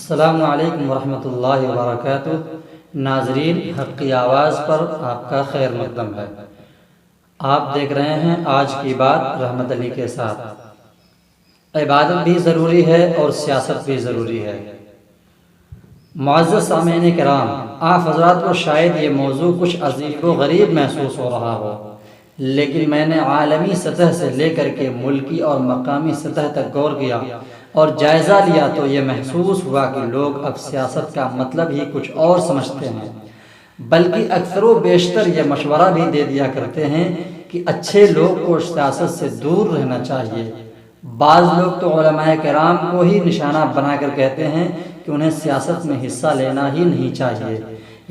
السلام علیکم ورحمۃ اللہ وبرکاتہ۔ ناظرین، حق کی آواز پر آپ کا خیر مقدم ہے۔ آپ دیکھ رہے ہیں آج کی بات رحمت علی کے ساتھ۔ عبادت بھی ضروری ہے اور سیاست بھی ضروری ہے۔ معزز سامعین کرام، آپ حضرات کو شاید یہ موضوع کچھ عجیب و غریب محسوس ہو رہا ہو، لیکن میں نے عالمی سطح سے لے کر کے ملکی اور مقامی سطح تک غور کیا اور جائزہ لیا تو یہ محسوس ہوا کہ لوگ اب سیاست کا مطلب ہی کچھ اور سمجھتے ہیں، بلکہ اکثر و بیشتر یہ مشورہ بھی دے دیا کرتے ہیں کہ اچھے لوگ کو سیاست سے دور رہنا چاہیے۔ بعض لوگ تو علماء کرام کو ہی نشانہ بنا کر کہتے ہیں کہ انہیں سیاست میں حصہ لینا ہی نہیں چاہیے،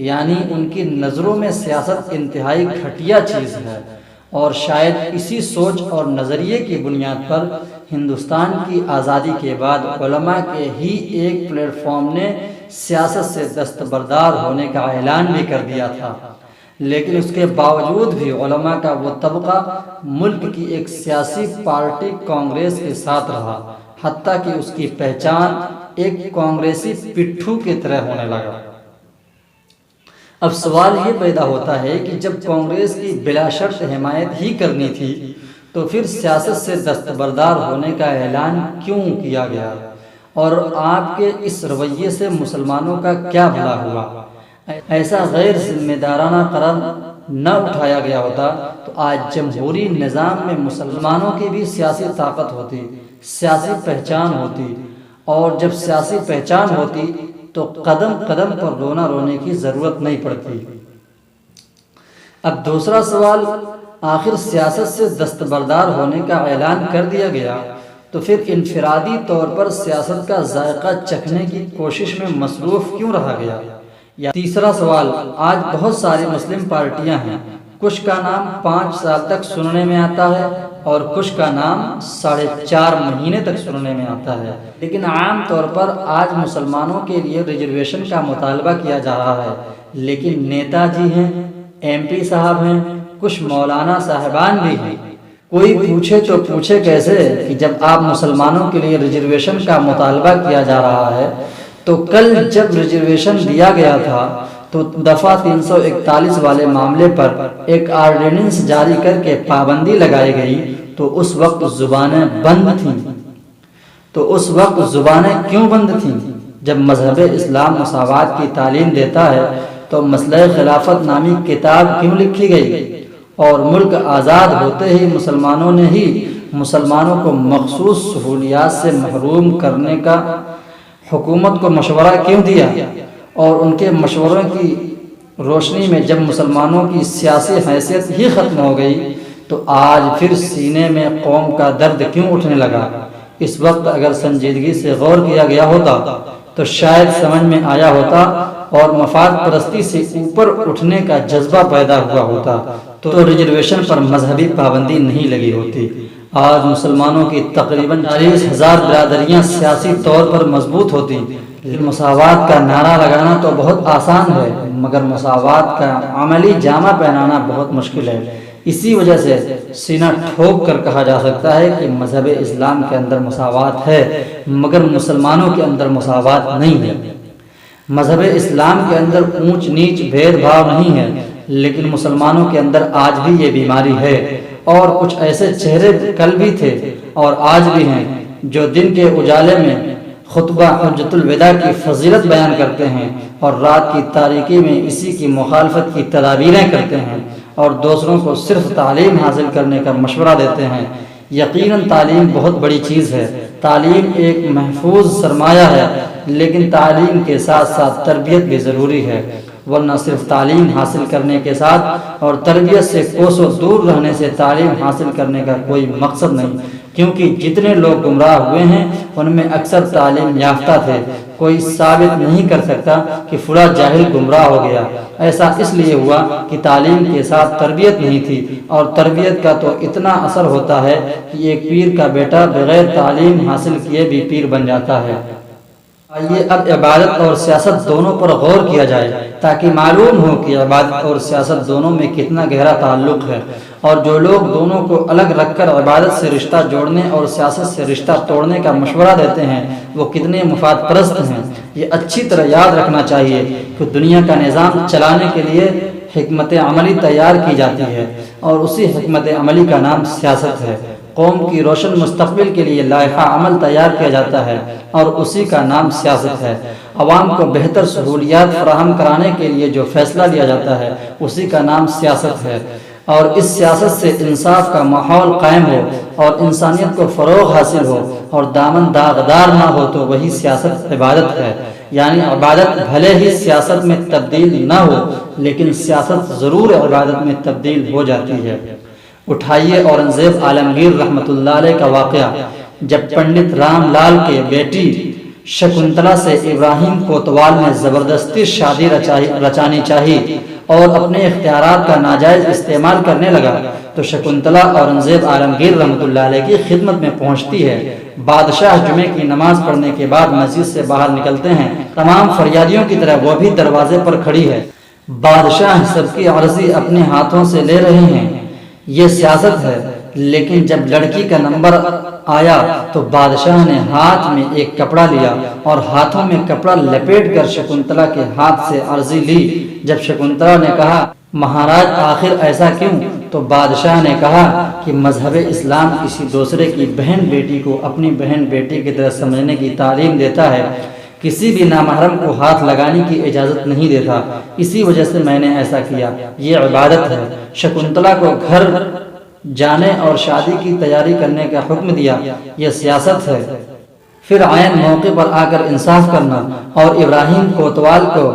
یعنی ان کی نظروں میں سیاست انتہائی گھٹیا چیز ہے، اور شاید اسی سوچ اور نظریے کی بنیاد پر ہندوستان کی آزادی کے بعد علماء کے ہی ایک پلیٹ فارم نے سیاست سے دستبردار ہونے کا اعلان بھی کر دیا تھا، لیکن اس کے باوجود بھی علماء کا وہ طبقہ ملک کی ایک سیاسی پارٹی کانگریس کے ساتھ رہا، حتیٰ کہ اس کی پہچان ایک کانگریسی پٹھو کی طرح ہونے لگا۔ اب سوال یہ پیدا ہوتا ہے کہ جب کانگریس کی بلا شرط حمایت ہی کرنی تھی تو پھر سیاست سے دستبردار ہونے کا اعلان کیوں کیا گیا، اور آپ کے اس رویے سے مسلمانوں کا کیا بھلا ہوا؟ ایسا غیر ذمہ دارانہ قدم نہ اٹھایا گیا ہوتا تو آج جمہوری نظام میں مسلمانوں کی بھی سیاسی طاقت ہوتی، سیاسی پہچان ہوتی، اور جب سیاسی پہچان ہوتی تو قدم قدم پر رونا رونے کی ضرورت نہیں پڑتی۔ اب دوسرا سوال، آخر سیاست سے دستبردار ہونے کا اعلان کر دیا گیا تو پھر انفرادی طور پر سیاست کا ذائقہ چکھنے کی کوشش میں مصروف کیوں رہا گیا؟ یا تیسرا سوال، آج بہت ساری مسلم پارٹیاں ہیں، کچھ کا نام 5 سال تک سننے میں آتا ہے اور کچھ کا نام 4.5 مہینے تک سننے میں آتا ہے، لیکن عام طور پر آج مسلمانوں کے لیے ریزرویشن کا مطالبہ کیا جا رہا ہے، لیکن نیتا جی ہیں، ایم پی صاحب ہیں، کچھ مولانا صاحبان بھی ہیں۔ کوئی پوچھے تو پوچھے کیسے کہ جب آپ مسلمانوں کے لیے ریزرویشن کا مطالبہ کیا جا رہا ہے تو کل جب ریزرویشن دیا گیا تھا تو دفعہ 341 والے معاملے پر ایک آرڈیننس جاری کر کے پابندی لگائی گئی تو اس وقت زبانیں بند تھیں۔ تو اس وقت زبانیں کیوں بند تھیں؟ جب مذہب اسلام مساوات کی تعلیم دیتا ہے تو مسئلہ خلافت نامی کتاب کیوں لکھی گئی؟ اور ملک آزاد ہوتے ہی مسلمانوں نے ہی مسلمانوں کو مخصوص سہولیات سے محروم کرنے کا حکومت کو مشورہ کیوں دیا؟ اور ان کے مشوروں کی روشنی میں جب مسلمانوں کی سیاسی حیثیت ہی ختم ہو گئی تو آج پھر سینے میں قوم کا درد کیوں اٹھنے لگا؟ اس وقت اگر سنجیدگی سے غور کیا گیا ہوتا تو شاید سمجھ میں آیا ہوتا اور مفاد پرستی سے اوپر اٹھنے کا جذبہ پیدا ہوا ہوتا تو ریزرویشن پر مذہبی پابندی نہیں لگی ہوتی۔ آج مسلمانوں کی تقریباً 40,000 برادریاں سیاسی طور پر مضبوط ہوتی۔ مساوات کا نعرہ لگانا تو بہت آسان ہے، مگر مساوات کا عملی جامہ پہنانا بہت مشکل ہے۔ اسی وجہ سے سینہ ٹھوک کر کہا جا سکتا ہے کہ مذہب اسلام کے اندر مساوات ہے، مگر مسلمانوں کے اندر مساوات نہیں ہے۔ مذہب اسلام کے اندر اونچ نیچ بھید بھاؤ نہیں ہے، لیکن مسلمانوں کے اندر آج بھی یہ بیماری ہے، اور کچھ ایسے چہرے کل بھی تھے اور آج بھی ہیں جو دن کے اجالے میں خطبہ حجۃ الوداع کی فضیلت بیان کرتے ہیں اور رات کی تاریکی میں اسی کی مخالفت کی تدابیریں کرتے ہیں اور دوسروں کو صرف تعلیم حاصل کرنے کا مشورہ دیتے ہیں۔ یقیناً تعلیم بہت بڑی چیز ہے، تعلیم ایک محفوظ سرمایہ ہے، لیکن تعلیم کے ساتھ ساتھ تربیت بھی ضروری ہے، ورنہ صرف تعلیم حاصل کرنے کے ساتھ اور تربیت سے کوسوں دور رہنے سے تعلیم حاصل کرنے کا کوئی مقصد نہیں، کیونکہ جتنے لوگ گمراہ ہوئے ہیں ان میں اکثر تعلیم یافتہ تھے۔ کوئی ثابت نہیں کر سکتا کہ فلاں جاہل گمراہ ہو گیا، ایسا اس لیے ہوا کہ تعلیم کے ساتھ تربیت نہیں تھی، اور تربیت کا تو اتنا اثر ہوتا ہے کہ ایک پیر کا بیٹا بغیر تعلیم حاصل کیے بھی پیر بن جاتا ہے۔ آئیے اب عبادت اور سیاست دونوں پر غور کیا جائے تاکہ معلوم ہو کہ عبادت اور سیاست دونوں میں کتنا گہرا تعلق ہے، اور جو لوگ دونوں کو الگ رکھ کر عبادت سے رشتہ جوڑنے اور سیاست سے رشتہ توڑنے کا مشورہ دیتے ہیں وہ کتنے مفاد پرست ہیں۔ یہ اچھی طرح یاد رکھنا چاہیے کہ دنیا کا نظام چلانے کے لیے حکمت عملی تیار کی جاتی ہے، اور اسی حکمت عملی کا نام سیاست ہے۔ قوم کی روشن مستقبل کے لیے لائحہ عمل تیار کیا جاتا ہے اور اسی کا نام سیاست ہے۔ عوام کو بہتر سہولیات فراہم کرانے کے لیے جو فیصلہ لیا جاتا ہے اسی کا نام سیاست ہے، اور اس سیاست سے انصاف کا ماحول قائم ہو اور انسانیت کو فروغ حاصل ہو اور دامن داغدار نہ ہو تو وہی سیاست عبادت ہے۔ یعنی عبادت بھلے ہی سیاست میں تبدیل نہ ہو لیکن سیاست ضرور عبادت میں تبدیل ہو جاتی ہے۔ اٹھائیے اورنگزیب عالمگیر رحمۃ اللہ علیہ کا واقعہ۔ جب پنڈت رام لال کے بیٹی شکنتلا سے ابراہیم کوتوال نے زبردستی شادی رچانی چاہی اور اپنے اختیارات کا ناجائز استعمال کرنے لگا تو شکنتلا اورنگزیب عالمگیر رحمۃ اللہ علیہ کی خدمت میں پہنچتی ہے۔ بادشاہ جمعے کی نماز پڑھنے کے بعد مسجد سے باہر نکلتے ہیں، تمام فریادیوں کی طرح وہ بھی دروازے پر کھڑی ہے۔ بادشاہ سب کی عرضی اپنے ہاتھوں سے لے رہے ہیں، یہ سیاست ہے۔ لیکن جب لڑکی کا نمبر آیا تو بادشاہ نے ہاتھ میں ایک کپڑا لیا اور ہاتھوں میں کپڑا لپیٹ کر شکنتلا کے ہاتھ سے عرضی لی۔ جب شکنتلا نے کہا مہاراج آخر ایسا کیوں، تو بادشاہ نے کہا کہ مذہب اسلام کسی دوسرے کی بہن بیٹی کو اپنی بہن بیٹی کی طرح سمجھنے کی تعلیم دیتا ہے، کسی بھی نامحرم کو ہاتھ لگانے کی اجازت نہیں دیتا، اسی وجہ سے میں نے ایسا کیا، یہ عبادت ہے۔ شکنتلا کو گھر جانے اور شادی کی تیاری کرنے کا حکم دیا، یہ سیاست ہے۔ پھر عین موقع پر آ کر انصاف کرنا اور ابراہیم کوتوال کو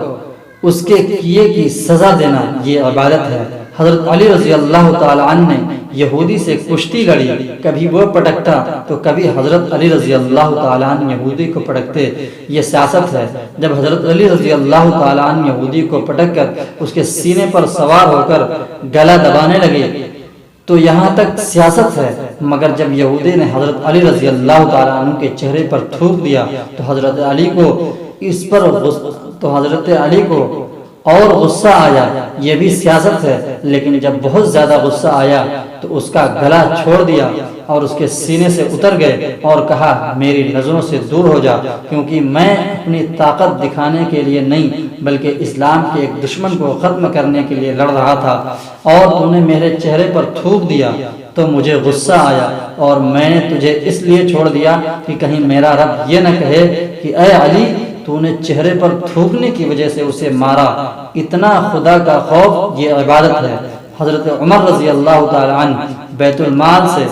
اس کے کیے کی سزا دینا، یہ عبادت ہے۔ حضرت علی رضی اللہ تعالی عنہ نے یہودی سے کشتی لڑی، کبھی وہ پٹکتا تو کبھی حضرت علی رضی اللہ تعالی عنہ یہودی کو پٹکتے، یہ سیاست ہے۔ جب حضرت علی رضی اللہ تعالی عنہ یہودی کو پٹک کر اس کے سینے پر سوار ہو کر گلا دبانے لگے تو یہاں تک سیاست ہے، مگر جب یہودی نے حضرت علی رضی اللہ تعالی عنہ کے چہرے پر تھوک دیا تو حضرت علی کو اور غصہ آیا، یہ بھی سیاست ہے۔ لیکن جب بہت زیادہ غصہ آیا تو اس کا گلا چھوڑ دیا اور اس کے سینے سے اتر گئے اور کہا میری نظروں سے دور ہو جا، کیونکہ میں اپنی طاقت دکھانے کے لیے نہیں بلکہ اسلام کے ایک دشمن کو ختم کرنے کے لیے لڑ رہا تھا، اور تو نے میرے چہرے پر تھوک دیا تو مجھے غصہ آیا اور میں نے تجھے اس لیے چھوڑ دیا کہ کہیں میرا رب یہ نہ کہے کہ اے علی تو نے چہرے پر تھوکنے کی وجہ سے اسے مارا، اتنا خدا کا خوف یہ عبادت ہے۔ حضرت عمر رضی اللہ تعالی عنہ بیت المال سے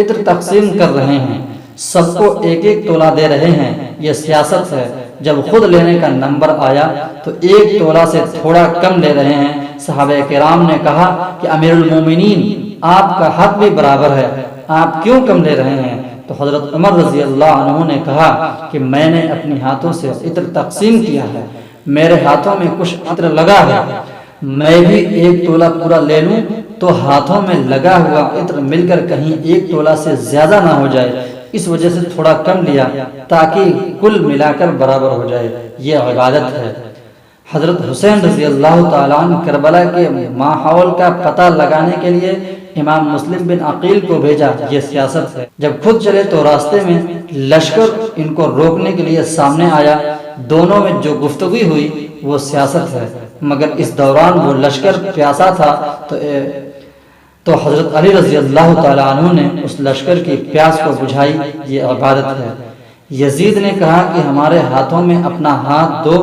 عطر تقسیم کر رہے ہیں، سب کو ایک ایک تولہ دے رہے ہیں، یہ سیاست ہے۔ جب خود لینے کا نمبر آیا تو ایک تولہ سے تھوڑا کم لے رہے ہیں۔ صحابہ کرام نے کہا کہ امیر المومنین آپ کا حق بھی برابر ہے، آپ کیوں کم لے رہے ہیں؟ تو حضرت عمر رضی اللہ عنہ نے کہا کہ میں نے اپنے ہاتھوں سے عطر تقسیم کیا ہے، میرے ہاتھوں میں کچھ عطر لگا ہے، میں بھی ایک تولہ پورا لے لوں تو ہاتھوں میں لگا ہوا عطر مل کر کہیں ایک تولہ سے زیادہ نہ ہو جائے، اس وجہ سے تھوڑا کم لیا تاکہ کل ملا کر برابر ہو جائے، یہ عبادت ہے۔ حضرت حسین رضی اللہ تعالیٰ عنہ کربلا کے ماحول کا پتہ لگانے کے لیے امام مسلم بن عقیل کو بھیجا، یہ سیاست ہے۔ جب خود چلے تو راستے میں لشکر ان کو روکنے کے لیے سامنے آیا، دونوں میں جو گفتگو ہوئی وہ سیاست ہے، مگر اس دوران وہ لشکر پیاسا تھا تو حضرت علی رضی اللہ تعالیٰ عنہ نے اس لشکر کی پیاس کو بجھائی، یہ عبادت ہے۔ یزید نے کہا کہ ہمارے ہاتھوں میں اپنا ہاتھ دو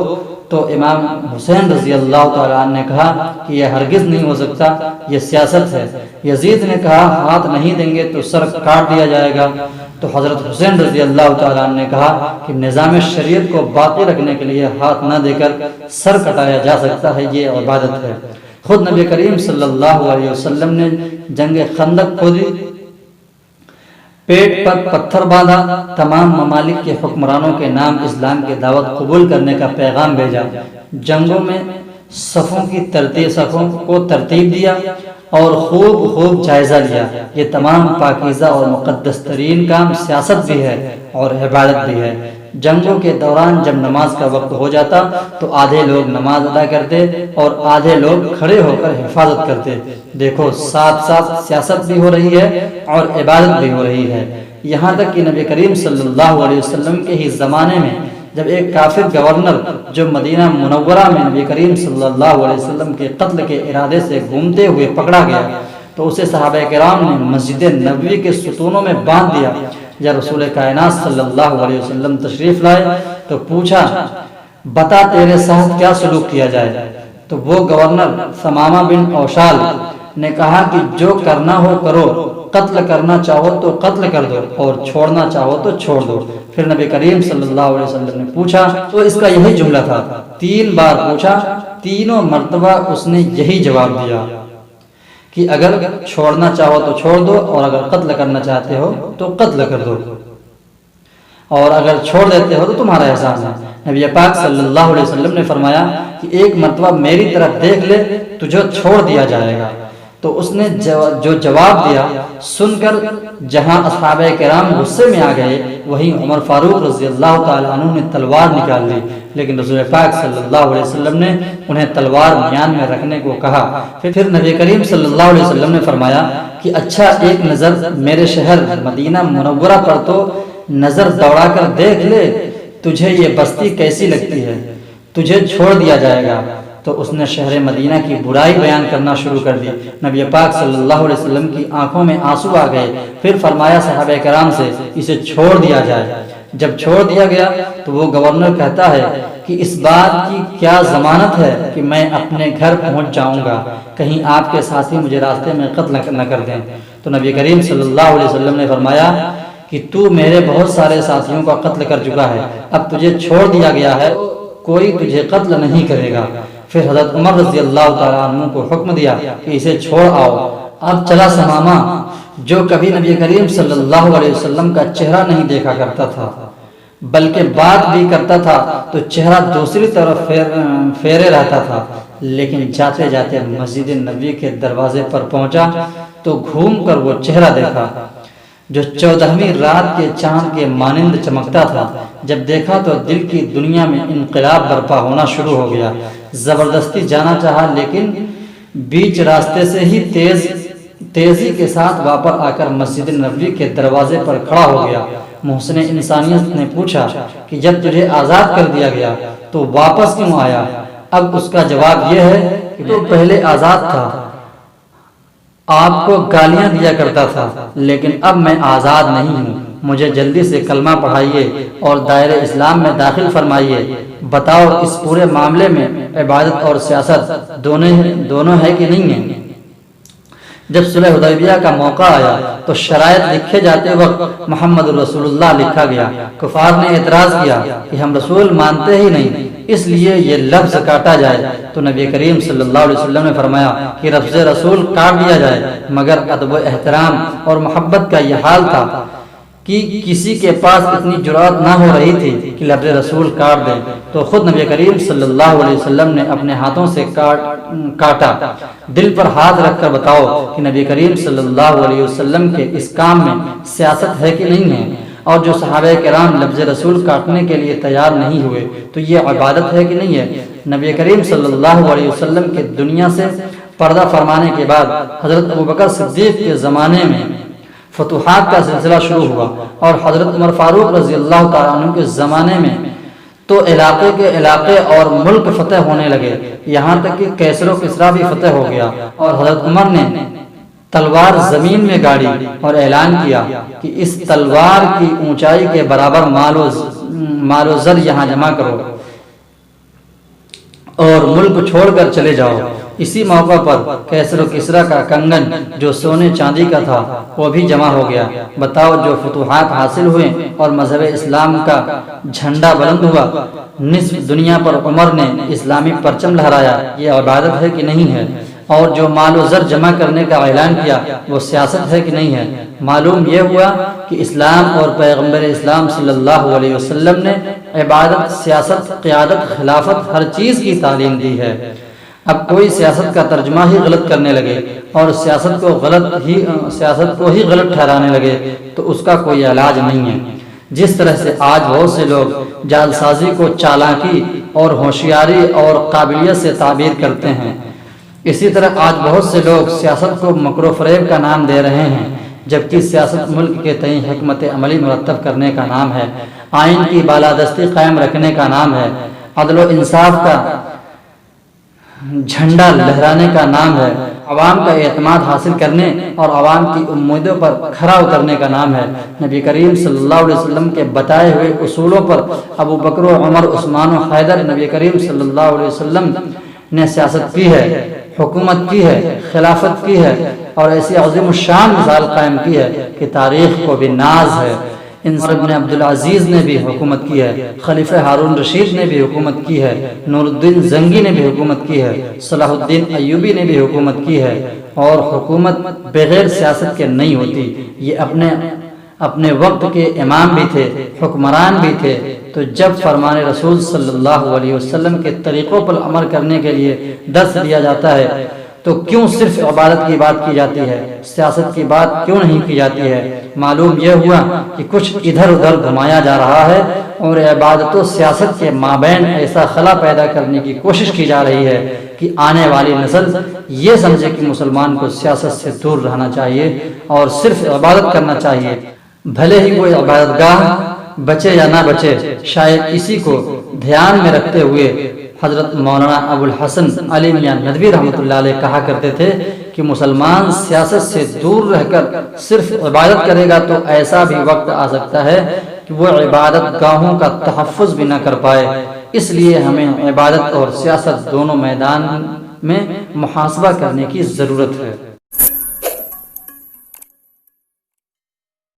تو امام حسین رضی اللہ تعالیٰ عنہ نے کہا کہ یہ ہرگز نہیں ہو سکتا، یہ سیاست ہے۔ یزید نے کہا ہاتھ نہیں دیں گے تو سر کاٹ دیا جائے گا، تو حضرت حسین رضی اللہ تعالیٰ عنہ نے کہا کہ نظام شریعت کو باقی رکھنے کے لیے ہاتھ نہ دے کر سر کٹایا جا سکتا ہے، یہ عبادت ہے۔ خود نبی کریم صلی اللہ علیہ وسلم نے جنگ خندق کھودی، پیٹ پر پتھر باندھا، تمام ممالک کے حکمرانوں کے نام اسلام کی دعوت قبول کرنے کا پیغام بھیجا، جنگوں میں صفوں کو ترتیب دیا اور خوب جائزہ لیا۔ یہ تمام پاکیزہ اور مقدس ترین کام سیاست بھی ہے اور عبادت بھی ہے۔ جنگوں کے دوران جب نماز کا وقت ہو جاتا تو آدھے لوگ نماز ادا کرتے اور آدھے لوگ کھڑے ہو کر حفاظت کرتے۔ دیکھو ساتھ ساتھ سیاست بھی ہو رہی ہے اور عبادت بھی ہو رہی ہے، یہاں تک کہ نبی کریم صلی اللہ علیہ وسلم کے ہی زمانے میں جب ایک کافر گورنر جو مدینہ منورہ میں نبی کریم صلی اللہ علیہ وسلم کے قتل کے ارادے سے گھومتے ہوئے پکڑا گیا تو اسے صحابہ کرام نے مسجد نبوی کے ستونوں میں باندھ دیا۔ جب رسول کائنات صلی اللہ علیہ وسلم تشریف لائے تو پوچھا بتا تیرے ساتھ کیا سلوک کیا جائے؟ تو وہ گورنر ثمامہ بن اوشال نے کہا کہ جو کرنا ہو کرو، قتل کرنا چاہو تو قتل کر دو اور چھوڑنا چاہو تو چھوڑ دو۔ پھر نبی کریم صلی اللہ علیہ وسلم نے پوچھا تو اس کا یہی جملہ تھا، 3 بار پوچھا، تینوں مرتبہ اس نے یہی جواب دیا کہ اگر چھوڑنا چاہو تو چھوڑ دو اور اگر قتل کرنا چاہتے ہو تو قتل کر دو اور اگر چھوڑ دیتے ہو تو تمہارا احسان ہے۔ نبی پاک صلی اللہ علیہ وسلم نے فرمایا کہ ایک مرتبہ میری طرف دیکھ لے تجھے چھوڑ دیا جائے گا۔ تو اس نے جو جواب دیا سن کر جہاں اصحابہ کرام غصے میں آ گئے، وہیں عمر فاروق رضی اللہ تعالیٰ عنہ نے تلوار نکال لی، لیکن رسول پاک صلی اللہ علیہ وسلم نے انہیں تلوار میان میں رکھنے کو کہا۔ پھر نبی کریم صلی اللہ علیہ وسلم نے فرمایا کہ اچھا ایک نظر میرے شہر مدینہ منورہ پر تو نظر دوڑا کر دیکھ لے، تجھے یہ بستی کیسی لگتی ہے، تجھے چھوڑ دیا جائے گا۔ تو اس نے شہر مدینہ کی برائی بیان کرنا شروع کر دی۔ نبی پاک صلی اللہ علیہ وسلم کی آنکھوں میں آنسو آ گئے۔ پھر فرمایا صحابہ کرام سے اسے چھوڑ دیا جائے۔ جب چھوڑ دیا گیا تو وہ گورنر کہتا ہے کہ اس بات کی کیا ضمانت ہے کہ میں اپنے گھر پہنچ جاؤں گا، کہیں آپ کے ساتھی مجھے راستے میں قتل نہ کر دیں۔ تو نبی کریم صلی اللہ علیہ وسلم نے فرمایا کہ تو میرے بہت سارے ساتھیوں کا قتل کر چکا ہے، اب تجھے چھوڑ دیا گیا ہے، کوئی تجھے قتل نہیں کرے گا۔ پھر حضرت عمر رضی اللہ تعالیٰ عنہ کو حکم دیا کہ اسے چھوڑ آؤ۔ اب چلا ثمامہ جو کبھی نبی کریم صلی اللہ علیہ وسلم کا چہرہ نہیں دیکھا کرتا تھا بلکہ بات بھی کرتا تھا تو چہرہ دوسری طرف پھیرے رہتا تھا، لیکن جاتے جاتے مسجد نبوی کے دروازے پر پہنچا تو گھوم کر وہ چہرہ دیکھا جو 14ویں رات کے چاند کے مانند چمکتا تھا۔ جب دیکھا تو دل کی دنیا میں انقلاب برپا ہونا شروع ہو گیا۔ زبردستی جانا چاہا لیکن بیچ راستے سے ہی تیزی کے ساتھ واپس آ کر مسجد نبوی کے دروازے پر کھڑا ہو گیا۔ محسن انسانیت نے پوچھا کہ جب تجھے آزاد کر دیا گیا تو واپس کیوں آیا؟ اب اس کا جواب یہ ہے کہ تو پہلے آزاد تھا، آپ کو گالیاں دیا کرتا تھا، لیکن اب میں آزاد نہیں ہوں، مجھے جلدی سے کلمہ پڑھائیے اور دائرہ اسلام میں داخل فرمائیے۔ بتاؤ اس پورے معاملے میں عبادت اور سیاست دونوں ہے کہ نہیں ہے؟ جب صلح حدیبیہ کا موقع آیا تو شرائط لکھے جاتے وقت محمد رسول اللہ لکھا گیا۔ کفار نے اعتراض کیا کہ ہم رسول مانتے ہی نہیں، اس لیے یہ لفظ کاٹا جائے۔ تو نبی کریم صلی اللہ علیہ وسلم نے فرمایا کہ لفظ رسول کاٹ دیا جائے، مگر ادب و احترام اور محبت کا یہ حال تھا کہ کسی کے پاس اتنی جرأت نہ ہو رہی تھی کہ لفظ رسول کاٹ دیں، تو خود نبی کریم صلی اللہ علیہ وسلم نے اپنے ہاتھوں سے کاٹا۔ دل پر ہاتھ رکھ کر بتاؤ کہ نبی کریم صلی اللہ علیہ وسلم کے اس کام میں سیاست ہے کہ نہیں ہے؟ اور جو صحابہ کرام لفظ رسول کاٹنے کے لیے تیار نہیں ہوئے تو یہ عبادت ہے کہ نہیں ہے؟ نبی کریم صلی اللہ علیہ وسلم کے دنیا سے پردہ فرمانے کے بعد حضرت ابوبکر صدیق کے زمانے میں فتوحات کا سلسلہ شروع ہوا اور حضرت عمر فاروق رضی اللہ تعالیٰ عنہ کے زمانے میں تو علاقے کے علاقے اور ملک فتح ہونے لگے، یہاں تک کہ کیسر و کسریٰ بھی فتح ہو گیا، اور حضرت عمر نے تلوار زمین میں گاڑی اور اعلان کیا کہ اس تلوار کی اونچائی کے برابر مال و زر یہاں جمع کرو اور ملک چھوڑ کر چلے جاؤ۔ اسی موقع پر کیسر و کسریٰ کا کنگن جو سونے چاندی کا تھا وہ بھی جمع ہو گیا۔ بتاؤ جو فتوحات حاصل ہوئے اور مذہب اسلام کا جھنڈا بلند ہوا، نصف دنیا پر عمر نے اسلامی پرچم لہرایا، یہ عبادت ہے کہ نہیں ہے؟ اور جو مال و زر جمع کرنے کا اعلان کیا وہ سیاست ہے کہ نہیں ہے؟ معلوم یہ ہوا کہ اسلام اور پیغمبر اسلام صلی اللہ علیہ وسلم نے عبادت، سیاست، قیادت، خلافت ہر چیز کی تعلیم دی ہے۔ اب کوئی سیاست کا ترجمہ ہی غلط کرنے لگے اور سیاست کو ہی غلط ٹھہرانے لگے تو اس کا کوئی علاج نہیں ہے۔ جس طرح سے آج بہت سے لوگ جعلسازی کو چالاکی اور ہوشیاری اور قابلیت سے تعبیر کرتے ہیں، اسی طرح آج بہت سے لوگ سیاست کو مکر و فریب کا نام دے رہے ہیں، جبکہ سیاست ملک کے تئیں حکمت عملی مرتب کرنے کا نام ہے، آئین کی بالادستی قائم رکھنے کا نام ہے، عدل و انصاف کا جھنڈا لہرانے کا نام ہے، عوام کا اعتماد حاصل کرنے اور عوام کی امیدوں پر کھرا اترنے کا نام ہے۔ نبی کریم صلی اللہ علیہ وسلم کے بتائے ہوئے اصولوں پر ابو بکر و عمر، عثمان و حیدر، نبی کریم صلی اللہ علیہ وسلم نے سیاست کی ہے، حکومت کی ہے، خلافت کی ہے اور ایسی عظیم الشان مثال قائم کی ہے کہ تاریخ کو بھی ناز ہے۔ عمر بن عبدالعزیز نے بھی حکومت کی ہے، خلیفہ ہارون رشید نے بھی حکومت کی ہے، نور الدین زنگی نے بھی حکومت کی ہے، صلاح الدین ایوبی نے بھی حکومت کی ہے، اور حکومت بغیر سیاست کے نہیں ہوتی۔ یہ اپنے وقت کے امام بھی تھے، حکمران بھی تھے، تو جب فرمان رسول صلی اللہ علیہ وسلم کے طریقوں پر عمل کرنے کے لیے درس دیا جاتا ہے تو کیوں صرف عبادت کی بات کی جاتی ہے، سیاست کی بات کیوں نہیں کی جاتی ہے؟ معلوم یہ ہوا کہ کچھ ادھر ادھر گھمایا جا رہا ہے اور عبادت و سیاست کے مابین ایسا خلا پیدا کرنے کی کوشش کی جا رہی ہے کہ آنے والی نسل یہ سمجھے کہ مسلمان کو سیاست سے دور رہنا چاہیے اور صرف عبادت کرنا چاہیے، بھلے ہی کوئی عبادت گاہ بچے یا نہ بچے۔ شاید اسی کو دھیان میں رکھتے ہوئے حضرت مولانا ابو الحسن علی میاں ندوی رحمۃ اللہ علیہ کہا کرتے تھے کہ مسلمان سیاست سے دور رہ کر صرف عبادت کرے گا تو ایسا بھی وقت آ سکتا ہے کہ وہ عبادت گاہوں کا تحفظ بھی نہ کر پائے۔ اس لیے ہمیں عبادت اور سیاست دونوں میدان میں محاسبہ کرنے کی ضرورت ہے۔